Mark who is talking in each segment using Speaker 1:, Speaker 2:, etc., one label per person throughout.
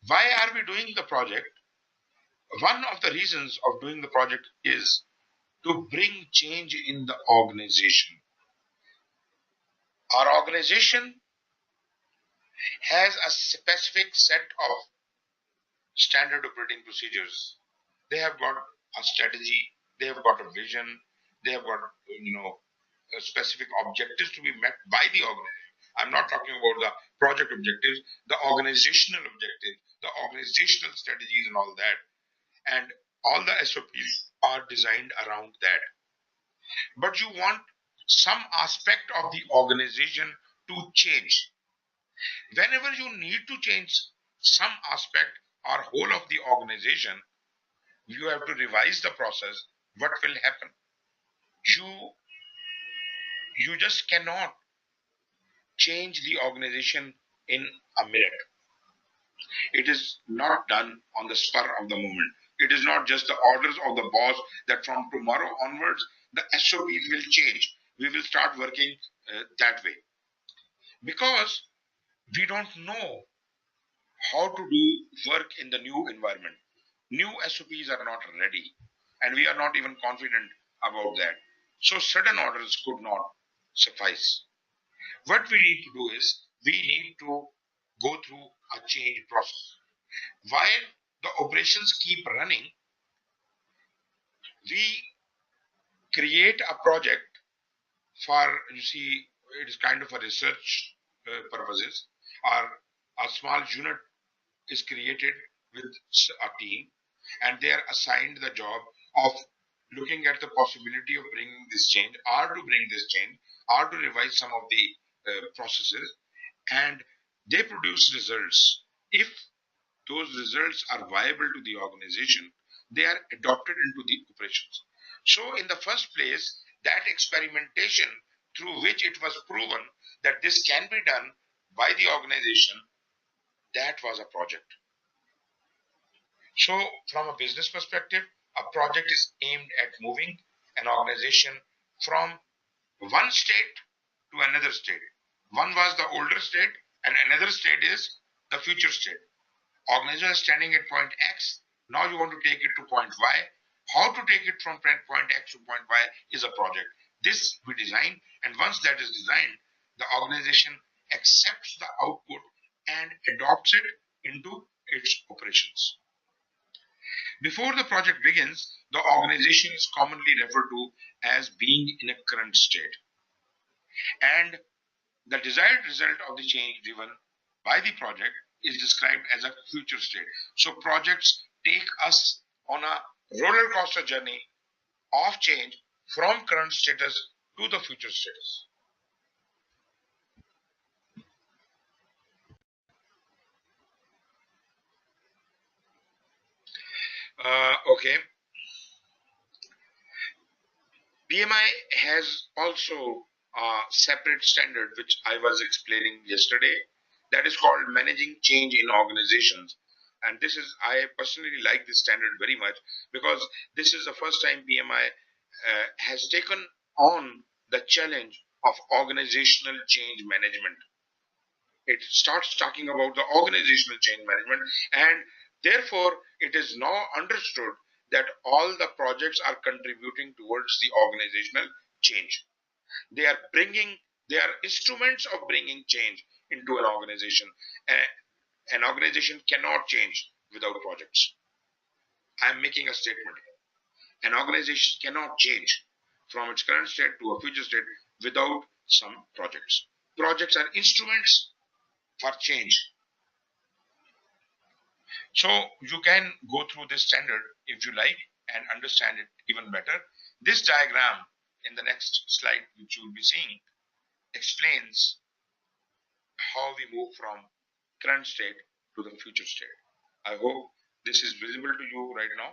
Speaker 1: Why are we doing the project? One of the reasons of doing the project is to bring change in the organization. Our organization has a specific set of standard operating procedures. They have got a strategy, they have got a vision, they have got, specific objectives to be met by the organization. I'm not talking about the project objectives, the organizational objectives, the organizational strategies and all that. And all the SOPs are designed around that. But you want some aspect of the organization to change. Whenever you need to change some aspect or whole of the organization, you have to revise the process. What will happen? You just cannot change the organization in a minute. It is not done on the spur of the moment. It is not just the orders of the boss that from tomorrow onwards the SOPs will change. We will start working that way, because we don't know how to do work in the new environment. New SOPs are not ready, and we are not even confident about that. So certain orders could not suffice. What we need to do is we need to go through a change process. While the operations keep running, we create a project for, you see, it is kind of a research purposes, or a small unit is created with a team, and they are assigned the job of looking at the possibility of bringing this change, or to bring this change, or to revise some of the processes, and they produce results. If those results are viable to the organization, they are adopted into the operations. So in the first place, that experimentation through which it was proven that this can be done by the organization, that was a project. So from a business perspective, a project is aimed at moving an organization from one state to another state. One was the older state, and another state is the future state. Organization is standing at point X. Now you want to take it to point Y. How to take it from point X to point Y is a project. This we design, and once that is designed, the organization accepts the output and adopts it into its operations. Before the project begins, the organization is commonly referred to as being in a current state, and the desired result of the change driven by the project is described as a future state. So projects take us on a roller coaster journey of change from current status to the future status. Okay. PMI has also a separate standard, which I was explaining yesterday, that is called managing change in organizations. And this is, I personally like this standard very much, because this is the first time PMI has taken on the challenge of organizational change management. It starts talking about the organizational change management, and therefore it is now understood that all the projects are contributing towards the organizational change. They are instruments of bringing change into an organization. An organization cannot change without projects. I am making a statement here. An organization cannot change from its current state to a future state without some projects. Projects are instruments for change. So you can go through this standard if you like and understand it even better. This diagram in the next slide, which you will be seeing, explains how we move from current state to the future state. I hope this is visible to you right now.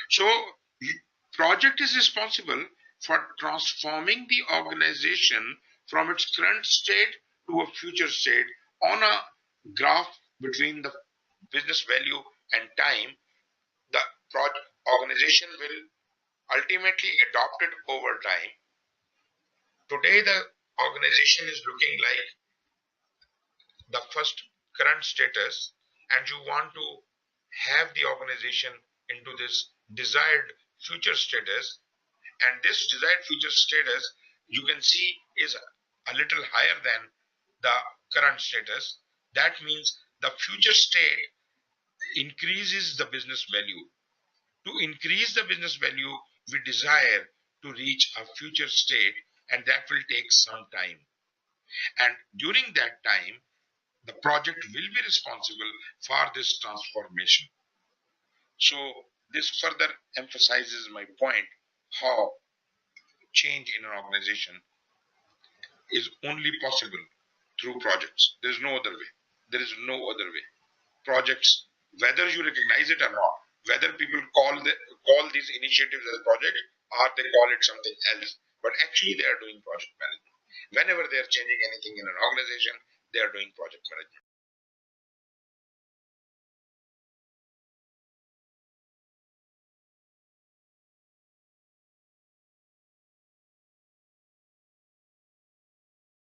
Speaker 1: So project is responsible for transforming the organization from its current state to a future state on a graph between the business value and time. The organization will ultimately adopt it over time. Today, the organization is looking like the first current status, and you want to have the organization into this desired future status, and this desired future status you can see is a little higher than the current status. That means the future state increases the business value. To increase the business value, we desire to reach a future state, and that will take some time. And during that time, the project will be responsible for this transformation. So this further emphasizes my point how change in an organization is only possible through projects. There is no other way. There is no other way. Projects, whether you recognize it or not, whether people call these initiatives as projects or they call it something else, but actually they are doing project management. Whenever they are changing anything in an organization, they are doing project management.